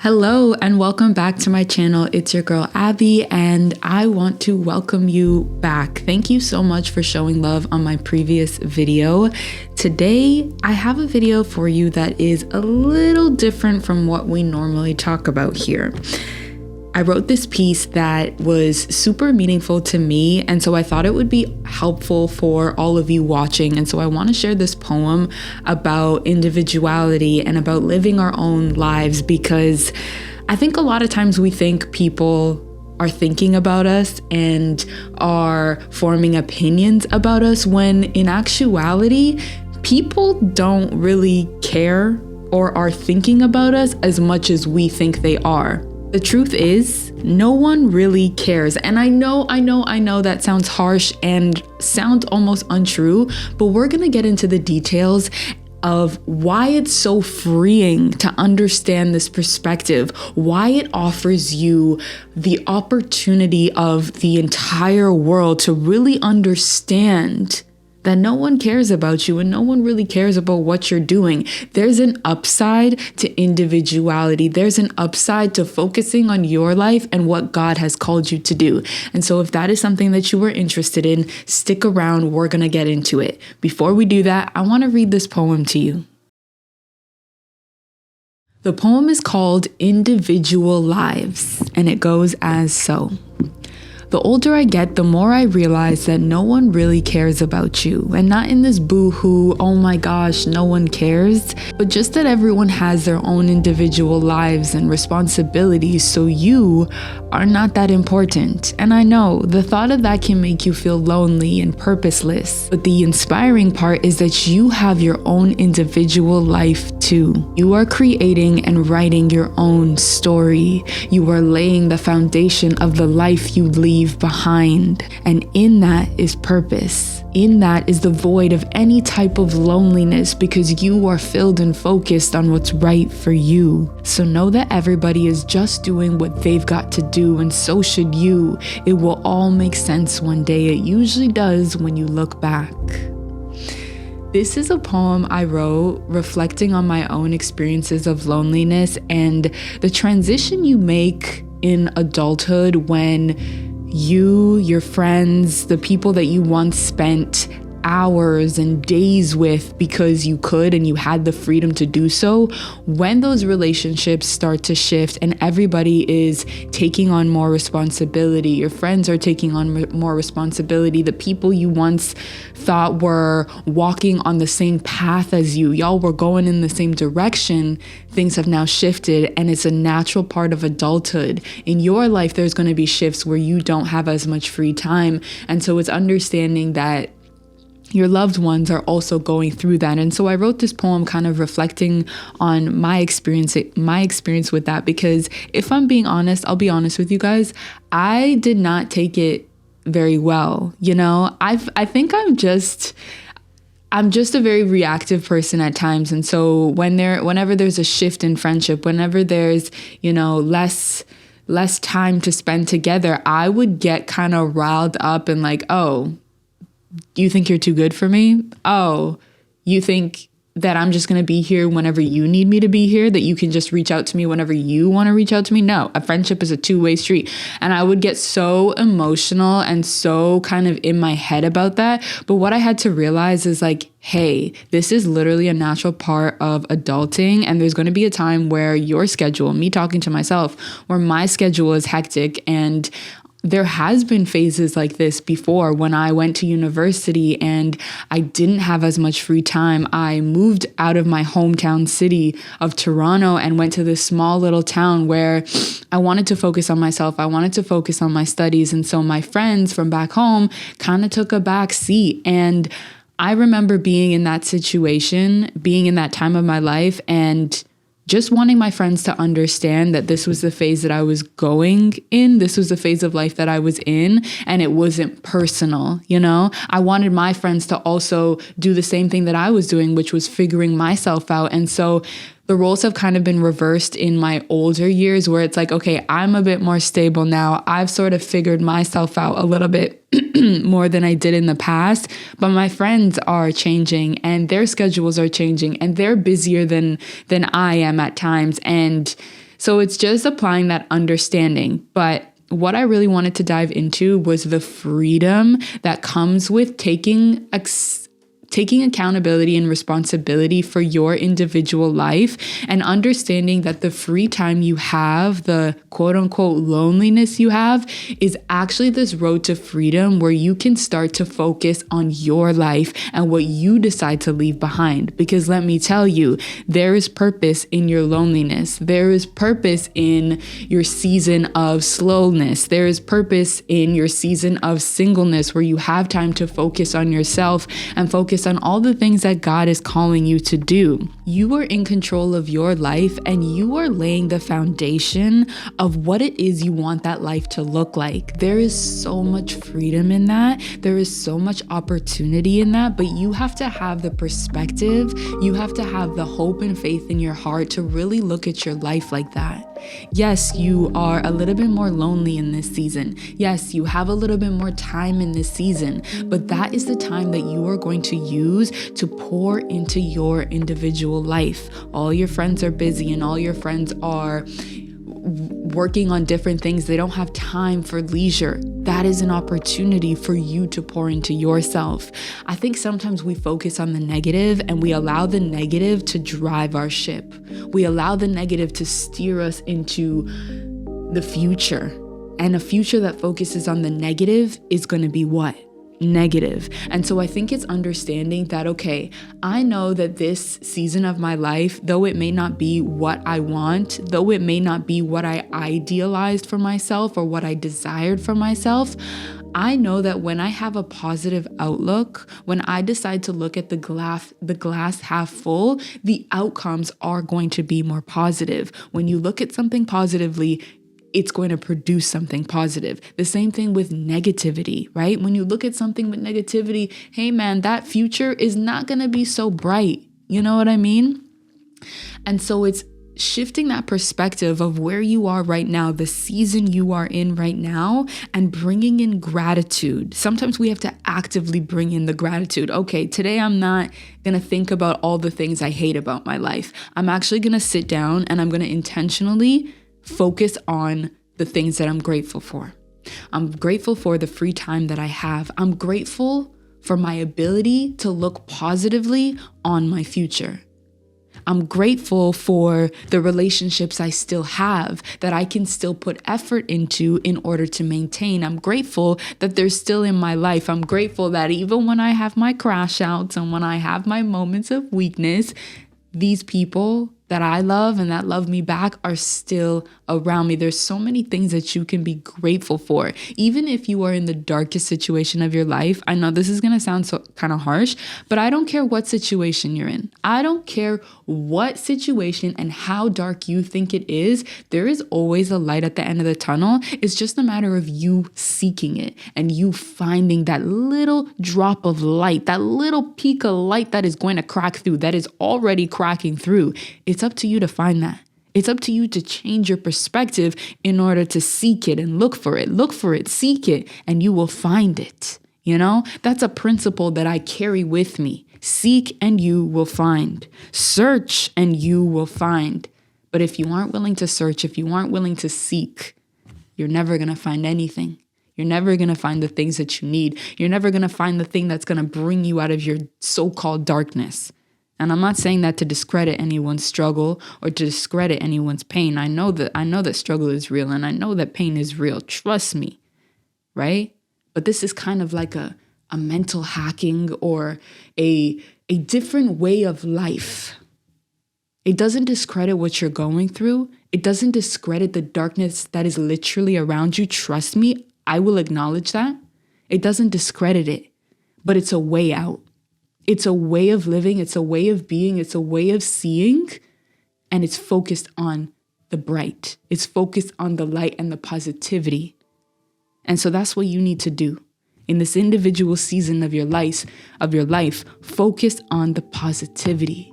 Hello and welcome back to my channel. It's your girl Abby and I want to welcome you back. Thank you so much for showing love on my previous video. Today I have a video for you that is a little different from what we normally talk about here. I wrote this piece that was super meaningful to me, and so I thought it would be helpful for all of you watching. And so I want to share this poem about individuality and about living our own lives, because I think a lot of times we think people are thinking about us and are forming opinions about us, when in actuality, people don't really care or are thinking about us as much as we think they are. The truth is, no one really cares. And I know that sounds harsh and sounds almost untrue, but we're gonna get into the details of why it's so freeing to understand this perspective, why it offers you the opportunity of the entire world to really understand that no one cares about you and no one really cares about what you're doing. There's an upside to individuality. There's an upside to focusing on your life and what God has called you to do. And so if that is something that you were interested in, stick around, we're gonna get into it. Before we do that, I wanna read this poem to you. The poem is called Individual Lives, and it goes as so. The older I get, the more I realize that no one really cares about you. And not in this boo-hoo, oh my gosh, no one cares, but just that everyone has their own individual lives and responsibilities, so you are not that important. And I know the thought of that can make you feel lonely and purposeless, but the inspiring part is that you have your own individual life too. You are creating and writing your own story. You are laying the foundation of the life you leave behind, and in that is purpose. In that is the void of any type of loneliness, because you are filled and focused on what's right for you. So know that everybody is just doing what they've got to do, and so should you. It will all make sense one day. It usually does when you look back. This is a poem I wrote reflecting on my own experiences of loneliness and the transition you make in adulthood when you, your friends, the people that you once spent hours and days with because you could and you had the freedom to do so, when those relationships start to shift and everybody is taking on more responsibility, your friends are taking on more responsibility, the people you once thought were walking on the same path as you, y'all were going in the same direction, things have now shifted, and it's a natural part of adulthood. In your life, there's going to be shifts where you don't have as much free time, and so it's understanding that your loved ones are also going through that. And so I wrote this poem kind of reflecting on my experience with that, because if I'm being honest, I'll be honest with you guys, I did not take it very well. You know, I think I'm just a very reactive person at times. And so whenever there's a shift in friendship, whenever there's, less time to spend together, I would get kind of riled up and like, oh, you think you're too good for me? Oh, you think that I'm just going to be here whenever you need me to be here, that you can just reach out to me whenever you want to reach out to me? No, a friendship is a two-way street. And I would get so emotional and so kind of in my head about that. But what I had to realize is like, hey, this is literally a natural part of adulting. And there's going to be a time where your schedule, me talking to myself, where my schedule is hectic, and there has been phases like this before. When I went to university and I didn't have as much free time, I moved out of my hometown city of Toronto and went to this small little town where I wanted to focus on myself. I wanted to focus on my studies. And so my friends from back home kind of took a back seat. And I remember being in that situation, being in that time of my life, and just wanting my friends to understand that this was the phase that I was going in. This was the phase of life that I was in, and it wasn't personal, I wanted my friends to also do the same thing that I was doing, which was figuring myself out. And so the roles have kind of been reversed in my older years, where it's like, okay, I'm a bit more stable now. I've sort of figured myself out a little bit more than I did in the past, but my friends are changing and their schedules are changing and they're busier than I am at times. And So it's just applying that understanding. But what I really wanted to dive into was the freedom that comes with taking accountability and responsibility for your individual life, and understanding that the free time you have, the quote unquote loneliness you have, is actually this road to freedom where you can start to focus on your life and what you decide to leave behind. Because let me tell you, there is purpose in your loneliness. There is purpose in your season of slowness. There is purpose in your season of singleness, where you have time to focus on yourself and focus on all the things that God is calling you to do. You are in control of your life, and you are laying the foundation of what it is you want that life to look like. There is so much freedom in that. There is so much opportunity in that, but you have to have the perspective. You have to have the hope and faith in your heart to really look at your life like that. Yes, you are a little bit more lonely in this season. Yes, you have a little bit more time in this season, but that is the time that you are going to use to pour into your individual life. All your friends are busy, and all your friends are working on different things. They don't have time for leisure. That is an opportunity for you to pour into yourself. I think sometimes we focus on the negative, and we allow the negative to drive our ship. We allow the negative to steer us into the future. And a future that focuses on the negative is going to be what? Negative. And so I think it's understanding that, okay, I know that this season of my life, though it may not be what I want, though it may not be what I idealized for myself or what I desired for myself, I know that when I have a positive outlook, when I decide to look at the glass half full, the outcomes are going to be more positive. When you look at something positively, it's going to produce something positive. The same thing with negativity, right? When you look at something with negativity, hey man, that future is not going to be so bright. You know what I mean? And so it's shifting that perspective of where you are right now, the season you are in right now, and bringing in gratitude. Sometimes we have to actively bring in the gratitude. Okay, today I'm not going to think about all the things I hate about my life. I'm actually going to sit down and I'm going to intentionally focus on the things that I'm grateful for. I'm grateful for the free time that I have. I'm grateful for my ability to look positively on my future. I'm grateful for the relationships I still have, that I can still put effort into in order to maintain. I'm grateful that they're still in my life. I'm grateful that even when I have my crash outs and when I have my moments of weakness, these people that I love and that love me back are still around me. There's so many things that you can be grateful for. Even if you are in the darkest situation of your life, I know this is going to sound so kind of harsh, but I don't care what situation you're in. I don't care what situation and how dark you think it is. There is always a light at the end of the tunnel. It's just a matter of you seeking it and you finding that little drop of light, that little peak of light that is going to crack through, that is already cracking through. It's up to you to find that. It's up to you to change your perspective in order to seek it and look for it, seek it, and you will find it. You know, that's a principle that I carry with me. Seek and you will find. Search and you will find. But if you aren't willing to search, if you aren't willing to seek, you're never going to find anything. You're never going to find the things that you need. You're never going to find the thing that's going to bring you out of your so-called darkness. And I'm not saying that to discredit anyone's struggle or to discredit anyone's pain. I know that struggle is real and I know that pain is real. Trust me, right? But this is kind of like a mental hacking or a different way of life. It doesn't discredit what you're going through. It doesn't discredit the darkness that is literally around you. Trust me, I will acknowledge that. It doesn't discredit it, but it's a way out. It's a way of living. It's a way of being. It's a way of seeing. And it's focused on the bright. It's focused on the light and the positivity. And so that's what you need to do. In this individual season of your life, focus on the positivity.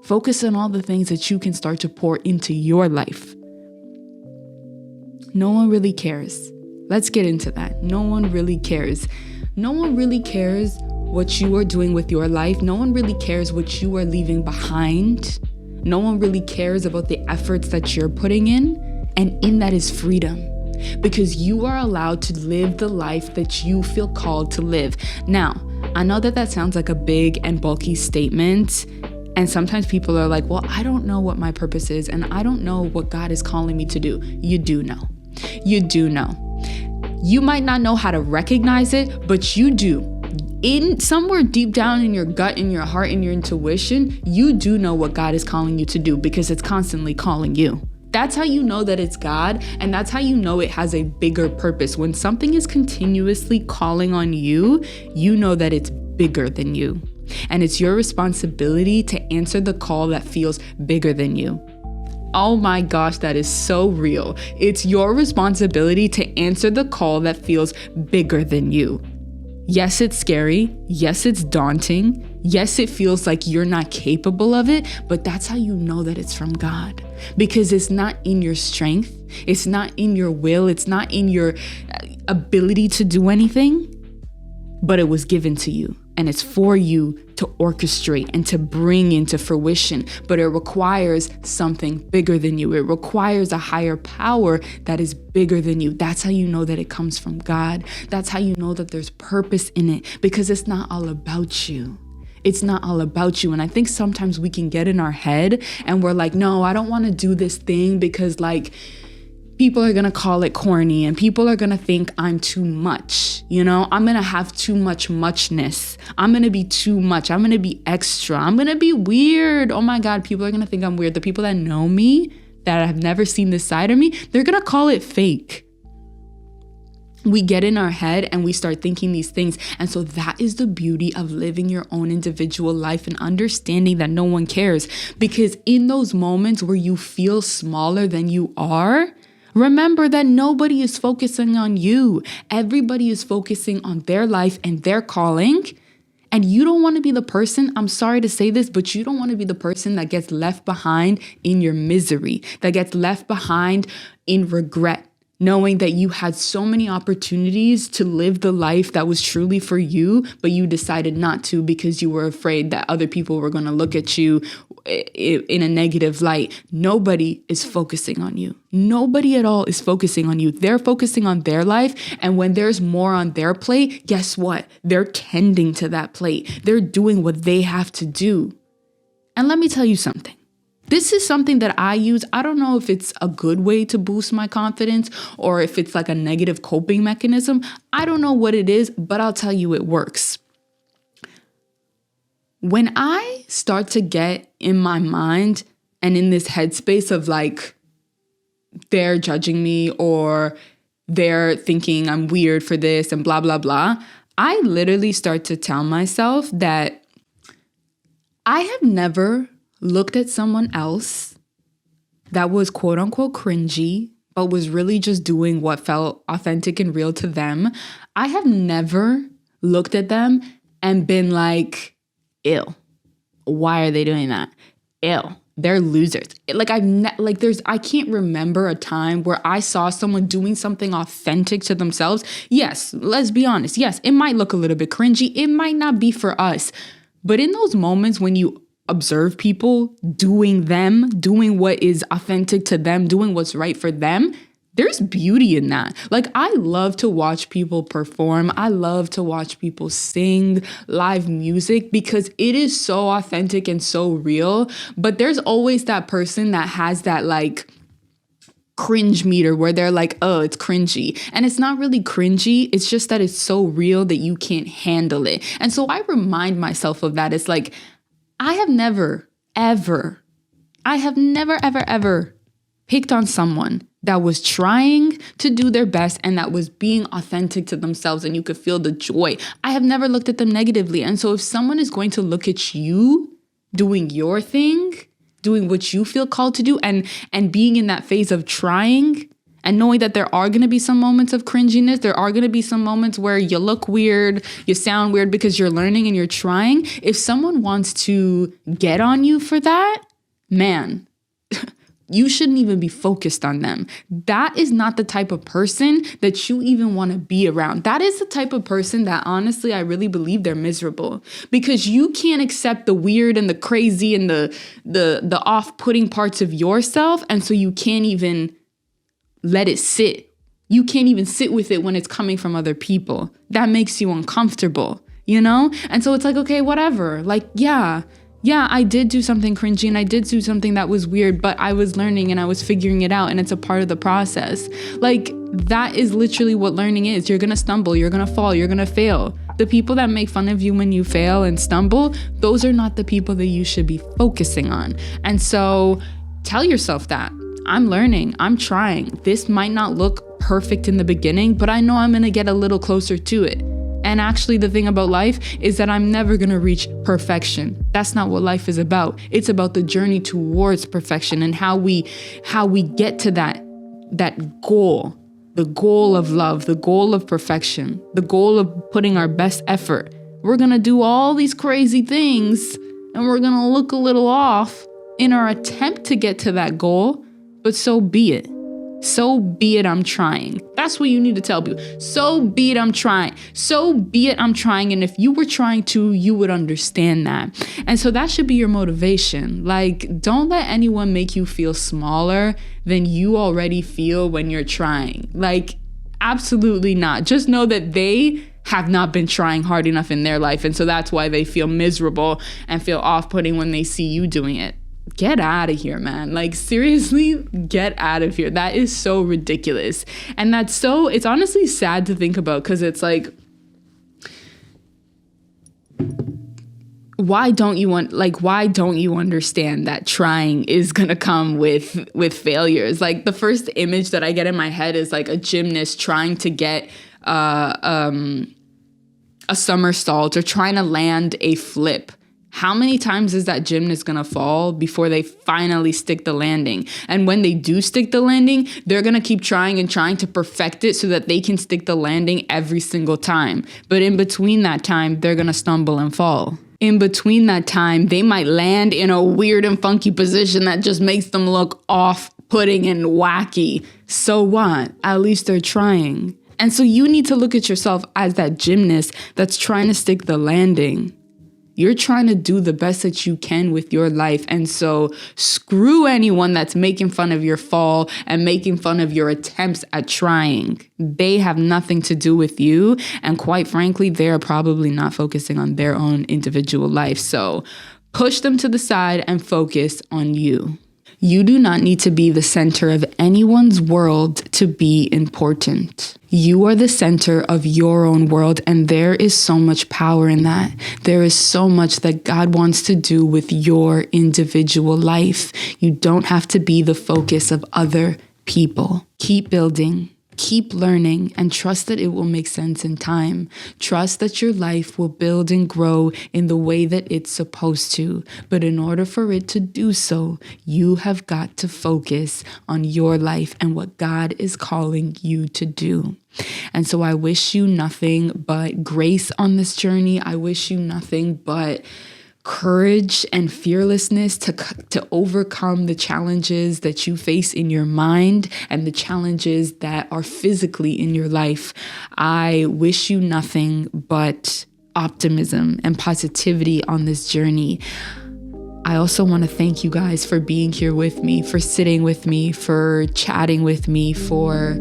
Focus on all the things that you can start to pour into your life. No one really cares. Let's get into that. No one really cares. No one really cares what you are doing with your life. No one really cares what you are leaving behind. No one really cares about the efforts that you're putting in. And in that is freedom. Because you are allowed to live the life that you feel called to live. Now, I know that sounds like a big and bulky statement. And sometimes people are like, well, I don't know what my purpose is. And I don't know what God is calling me to do. You do know. You do know. You might not know how to recognize it, but you do. In somewhere deep down in your gut, in your heart, in your intuition, you do know what God is calling you to do because it's constantly calling you. That's how you know that it's God, and that's how you know it has a bigger purpose. When something is continuously calling on you, you know that it's bigger than you. And it's your responsibility to answer the call that feels bigger than you. Oh my gosh, that is so real. It's your responsibility to answer the call that feels bigger than you. Yes, it's scary. Yes, it's daunting. Yes, it feels like you're not capable of it, but that's how you know that it's from God. Because it's not in your strength. It's not in your will. It's not in your ability to do anything, but it was given to you. And it's for you to orchestrate and to bring into fruition. But it requires something bigger than you. It requires a higher power that is bigger than you. That's how you know that it comes from God. That's how you know that there's purpose in it, because it's not all about you. It's not all about you. And I think sometimes we can get in our head and we're like, no, I don't want to do this thing because like people are going to call it corny and people are going to think I'm too much. You know, I'm going to have too much muchness. I'm going to be too much. I'm going to be extra. I'm going to be weird. Oh my God, people are going to think I'm weird. The people that know me, that have never seen this side of me, they're going to call it fake. We get in our head and we start thinking these things. And so that is the beauty of living your own individual life and understanding that no one cares. Because in those moments where you feel smaller than you are, remember that nobody is focusing on you. Everybody is focusing on their life and their calling. And you don't want to be the person, I'm sorry to say this, but you don't want to be the person that gets left behind in your misery, that gets left behind in regret, knowing that you had so many opportunities to live the life that was truly for you, but you decided not to because you were afraid that other people were going to look at you in a negative light. Nobody is focusing on you. Nobody at all is focusing on you. They're focusing on their life. And when there's more on their plate, guess what? They're tending to that plate. They're doing what they have to do. And let me tell you something. This is something that I use. I don't know if it's a good way to boost my confidence or if it's like a negative coping mechanism. I don't know what it is, but I'll tell you it works. When I start to get in my mind and in this headspace of like, they're judging me or they're thinking I'm weird for this and blah, blah, blah, I literally start to tell myself that I have never looked at someone else that was quote unquote cringy, but was really just doing what felt authentic and real to them. I have never looked at them and been like, ew, why are they doing that? Ew, they're losers. I can't remember a time where I saw someone doing something authentic to themselves. Yes, let's be honest. Yes, it might look a little bit cringy. It might not be for us. But in those moments when you observe people doing what is authentic to them, doing what's right for them, there's beauty in that. Like, I love to watch people perform. I love to watch people sing live music because it is so authentic and so real. But there's always that person that has that like cringe meter where they're like, oh, it's cringy. And it's not really cringy. It's just that it's so real that you can't handle it. And so I remind myself of that. It's like, I have never, ever picked on someone that was trying to do their best and that was being authentic to themselves and you could feel the joy. I have never looked at them negatively. And so if someone is going to look at you doing your thing, doing what you feel called to do and being in that phase of trying and knowing that there are going to be some moments of cringiness, there are going to be some moments where you look weird, you sound weird because you're learning and you're trying. If someone wants to get on you for that, man, You shouldn't even be focused on them. That is not the type of person that you even want to be around. That is the type of person that honestly, I really believe they're miserable, because you can't accept the weird and the crazy and the off-putting parts of yourself. And so you can't even let it sit. You can't even sit with it when it's coming from other people. That makes you uncomfortable, you know? And so it's like, okay, whatever. Like, yeah, I did do something cringy and I did do something that was weird, but I was learning and I was figuring it out, and it's a part of the process. Like, that is literally what learning is. You're gonna stumble, you're gonna fall, you're gonna fail. The people that make fun of you when you fail and stumble, those are not the people that you should be focusing on. And so tell yourself that. I'm learning, I'm trying. This might not look perfect in the beginning, but I know I'm gonna get a little closer to it. And actually, the thing about life is that I'm never going to reach perfection. That's not what life is about. It's about the journey towards perfection and how we get to that goal, the goal of love, the goal of perfection, the goal of putting our best effort. We're going to do all these crazy things and we're going to look a little off in our attempt to get to that goal, but so be it. So be it, I'm trying. That's what you need to tell people. So be it, I'm trying. So be it, I'm trying. And if you were trying to, you would understand that. And so that should be your motivation. Like, don't let anyone make you feel smaller than you already feel when you're trying. Like, absolutely not. Just know that they have not been trying hard enough in their life. And so that's why they feel miserable and feel off-putting when they see you doing it. Get out of here, man. Like, seriously, get out of here. That is so ridiculous. And it's honestly sad to think about, because it's like, why don't you understand that trying is gonna come with failures? Like, the first image that I get in my head is like a gymnast trying to get a somersault or trying to land a flip. How many times is that gymnast gonna fall before they finally stick the landing? And when they do stick the landing, they're gonna keep trying and trying to perfect it so that they can stick the landing every single time. But in between that time, they're gonna stumble and fall. In between that time, they might land in a weird and funky position that just makes them look off-putting and wacky. So what? At least they're trying. And so you need to look at yourself as that gymnast that's trying to stick the landing. You're trying to do the best that you can with your life. And so screw anyone that's making fun of your fall and making fun of your attempts at trying. They have nothing to do with you. And quite frankly, they're probably not focusing on their own individual life. So push them to the side and focus on you. You do not need to be the center of anyone's world to be important. You are the center of your own world, and there is so much power in that. There is so much that God wants to do with your individual life. You don't have to be the focus of other people. Keep building. Keep learning and trust that it will make sense in time. Trust that your life will build and grow in the way that it's supposed to. But in order for it to do so, you have got to focus on your life and what God is calling you to do. And so I wish you nothing but grace on this journey. I wish you nothing but courage and fearlessness to overcome the challenges that you face in your mind and the challenges that are physically in your life. I wish you nothing but optimism and positivity on this journey. I also want to thank you guys for being here with me, for sitting with me, for chatting with me, for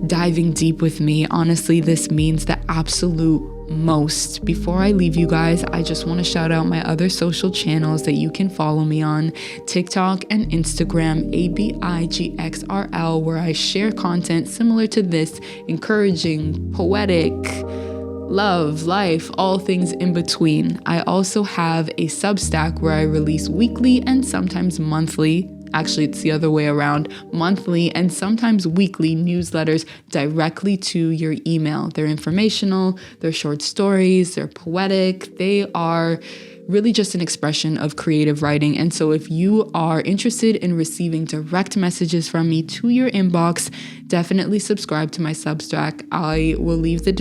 diving deep with me. Honestly, this means the absolute most. Before I leave you guys, I just want to shout out my other social channels that you can follow me on: TikTok and Instagram, ABIGXRL, where I share content similar to this, encouraging, poetic, love, life, all things in between. I also have a Substack where I release weekly and sometimes monthly. Actually, it's the other way around, monthly and sometimes weekly newsletters directly to your email. They're informational, they're short stories, they're poetic, they are really just an expression of creative writing. And so if you are interested in receiving direct messages from me to your inbox, definitely subscribe to my Substack. I will leave the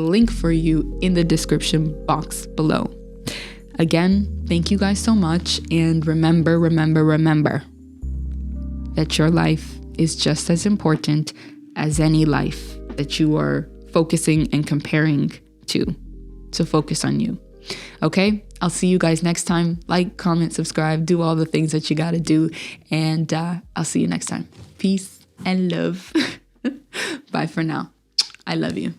link for you in the description box below. Again, thank you guys so much. And remember that your life is just as important as any life that you are focusing and comparing to. So focus on you. Okay, I'll see you guys next time. Like, comment, subscribe, do all the things that you got to do. And I'll see you next time. Peace and love. Bye for now. I love you.